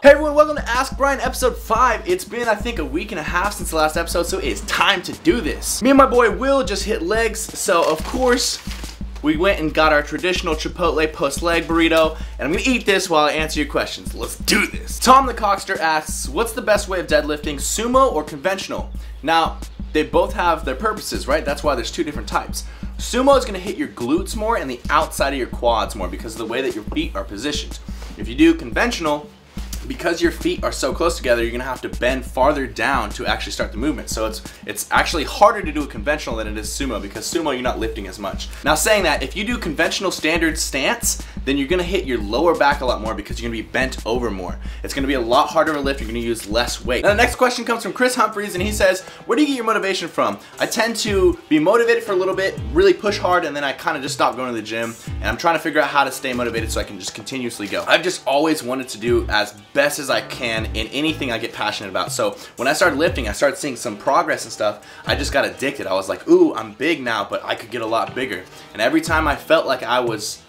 Hey everyone, welcome to Ask Brian episode 5. It's been, I think, a week and a half since the last episode, so it's time to do this. Me and my boy Will just hit legs, so of course, we went and got our traditional Chipotle post-leg burrito, and I'm gonna eat this while I answer your questions. Let's do this. Tom the Cockster asks, what's the best way of deadlifting, sumo or conventional? Now, they both have their purposes, right? That's why there's two different types. Sumo is gonna hit your glutes more and the outside of your quads more because of the way that your feet are positioned. If you do conventional, because your feet are so close together, you're gonna have to bend farther down to actually start the movement. So it's actually harder to do a conventional than it is sumo, because sumo you're not lifting as much. Now saying that, if you do conventional standard stance, then you're gonna hit your lower back a lot more because you're gonna be bent over more. It's gonna be a lot harder to lift, you're gonna use less weight. Now the next question comes from Chris Humphreys, and he says, where do you get your motivation from? I tend to be motivated for a little bit, really push hard, and then I kind of just stop going to the gym, and I'm trying to figure out how to stay motivated so I can just continuously go. I've just always wanted to do as best as I can in anything I get passionate about. So when I started lifting, I started seeing some progress and stuff. I just got addicted. I was like, ooh, I'm big now, but I could get a lot bigger. And every time I felt like I was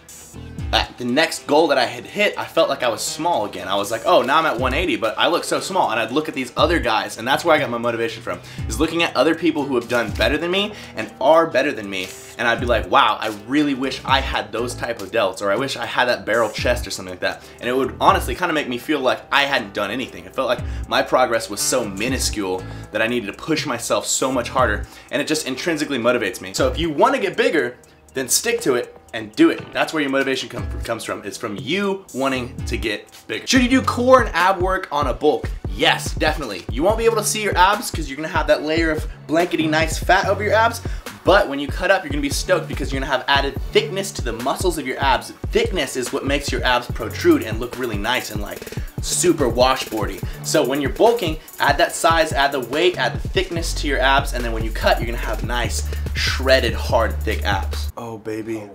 at the next goal that I had hit, I felt like I was small again. I was like, oh, now I'm at 180, but I look so small. And I'd look at these other guys, and that's where I got my motivation from, is looking at other people who have done better than me and are better than me. And I'd be like, wow, I really wish I had those type of delts, or I wish I had that barrel chest or something like that. And it would honestly kind of make me feel like I hadn't done anything. It felt like my progress was so minuscule that I needed to push myself so much harder, and it just intrinsically motivates me. So if you want to get bigger, then stick to it and do it. That's where your motivation comes from. It's from you wanting to get bigger. Should you do core and ab work on a bulk? Yes, definitely. You won't be able to see your abs because you're gonna have that layer of blankety nice fat over your abs, but when you cut up, you're gonna be stoked because you're gonna have added thickness to the muscles of your abs. Thickness is what makes your abs protrude and look really nice and like super washboardy. So when you're bulking, add that size, add the weight, add the thickness to your abs, and then when you cut, you're gonna have nice, shredded, hard, thick abs. Oh, baby.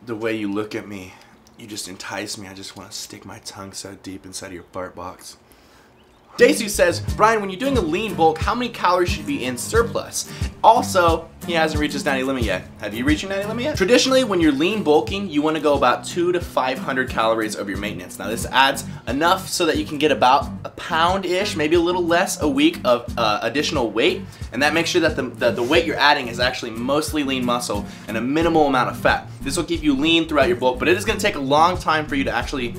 The way you look at me, you just entice me. I just want to stick my tongue so deep inside of your fart box. Dasu says, Brian, when you're doing a lean bulk, how many calories should be in surplus? Also, he hasn't reached his 90 limit yet. Have you reached your 90 limit yet? Traditionally, when you're lean bulking, you want to go about 200 to 500 calories of your maintenance. Now this adds enough so that you can get about a pound-ish, maybe a little less a week of additional weight, and that makes sure that the weight you're adding is actually mostly lean muscle and a minimal amount of fat. This will keep you lean throughout your bulk, but it is going to take a long time for you to actually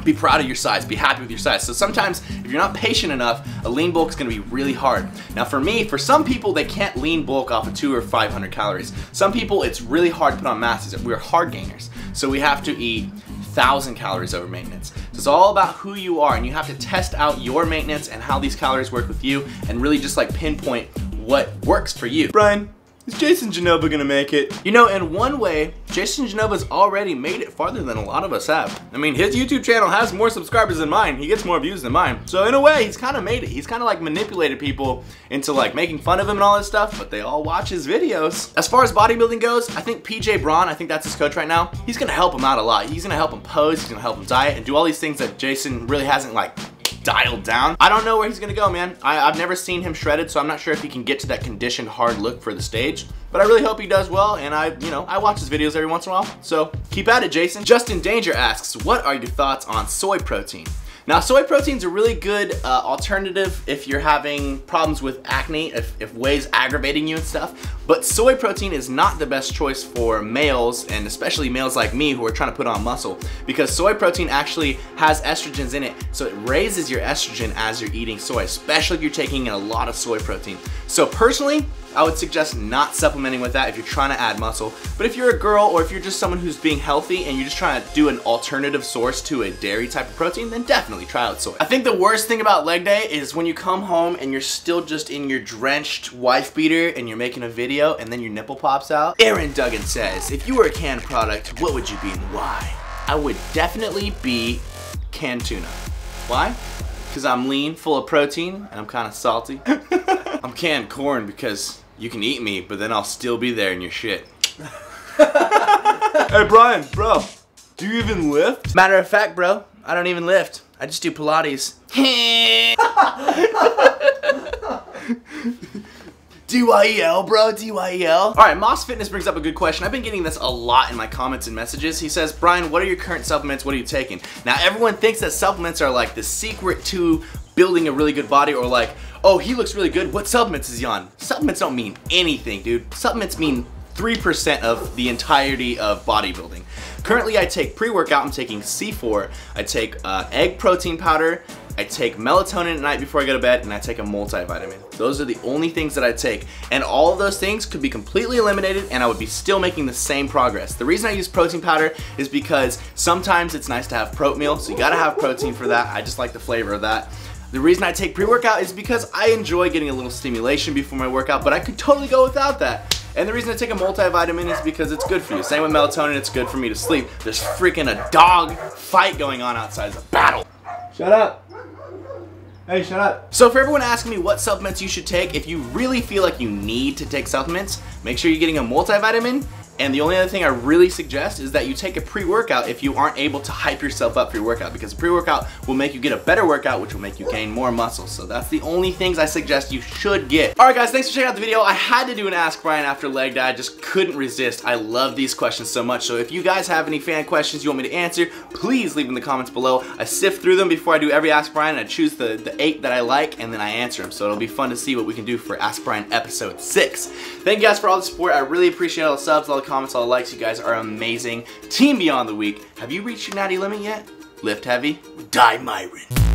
be proud of your size, be happy with your size. So sometimes if you're not patient enough, a lean bulk is gonna be really hard. Now for me, for some people, they can't lean bulk off of 200 or 500 calories. Some people, it's really hard to put on mass. We're hard gainers. So we have to eat 1,000 calories over maintenance. So it's all about who you are, and you have to test out your maintenance and how these calories work with you and really just like pinpoint what works for you. Brian, is Jason Genova gonna make it? You know, in one way, Jason Genova's already made it farther than a lot of us have. I mean, his YouTube channel has more subscribers than mine. He gets more views than mine. So in a way, he's kind of made it. He's kind of like manipulated people into like making fun of him and all this stuff, but they all watch his videos. As far as bodybuilding goes, I think PJ Braun, I think that's his coach right now, he's gonna help him out a lot. He's gonna help him pose, he's gonna help him diet, and do all these things that Jason really hasn't like dialed down. I don't know where he's gonna go, man. I've never seen him shredded, so I'm not sure if he can get to that conditioned hard look for the stage, but I really hope he does well, and I watch his videos every once in a while, so keep at it, Jason. Justin Danger asks, what are your thoughts on soy protein? Now, soy protein is a really good alternative if you're having problems with acne, if whey's aggravating you and stuff. But soy protein is not the best choice for males, and especially males like me who are trying to put on muscle, because soy protein actually has estrogens in it, so it raises your estrogen as you're eating soy, especially if you're taking in a lot of soy protein. So personally, I would suggest not supplementing with that if you're trying to add muscle. But if you're a girl, or if you're just someone who's being healthy and you're just trying to do an alternative source to a dairy type of protein, then definitely try out soy. I think the worst thing about leg day is when you come home and you're still just in your drenched wife beater and you're making a video and then your nipple pops out. Aaron Duggan says, if you were a canned product, what would you be and why? I would definitely be canned tuna. Why? Because I'm lean, full of protein, and I'm kind of salty. I'm canned corn because you can eat me, but then I'll still be there in your shit. Hey Brian, bro, do you even lift? Matter of fact, bro, I don't even lift. I just do Pilates. DYEL, bro, DYEL. Alright, Moss Fitness brings up a good question. I've been getting this a lot in my comments and messages. He says, Brian, what are your current supplements? What are you taking? Now, everyone thinks that supplements are like the secret to building a really good body, or like, oh, he looks really good, what supplements is he on? Supplements don't mean anything, dude. Supplements mean 3% of the entirety of bodybuilding. Currently, I take pre-workout. I'm taking C4. I take egg protein powder. I take melatonin at night before I go to bed, and I take a multivitamin. Those are the only things that I take. And all of those things could be completely eliminated, and I would be still making the same progress. The reason I use protein powder is because sometimes it's nice to have protein, so you gotta have protein for that. I just like the flavor of that. The reason I take pre-workout is because I enjoy getting a little stimulation before my workout, but I could totally go without that. And the reason I take a multivitamin is because it's good for you. Same with melatonin, it's good for me to sleep. There's freaking a dog fight going on outside. It's a battle. Shut up. Hey, shut up. So for everyone asking me what supplements you should take, if you really feel like you need to take supplements, make sure you're getting a multivitamin. And the only other thing I really suggest is that you take a pre-workout if you aren't able to hype yourself up for your workout, because pre-workout will make you get a better workout, which will make you gain more muscle. So that's the only things I suggest you should get. Alright guys, thanks for checking out the video. I had to do an Ask Brian after leg day. I just couldn't resist. I love these questions so much. So if you guys have any fan questions you want me to answer, please leave them in the comments below. I sift through them before I do every Ask Brian, and I choose the 8 that I like, and then I answer them. So it'll be fun to see what we can do for Ask Brian episode 6. Thank you guys for all the support. I really appreciate all the subs, all the comments, all the likes. You guys are amazing. Team Beyond the Week, have you reached your natty limit yet? Lift heavy, die MIRIN.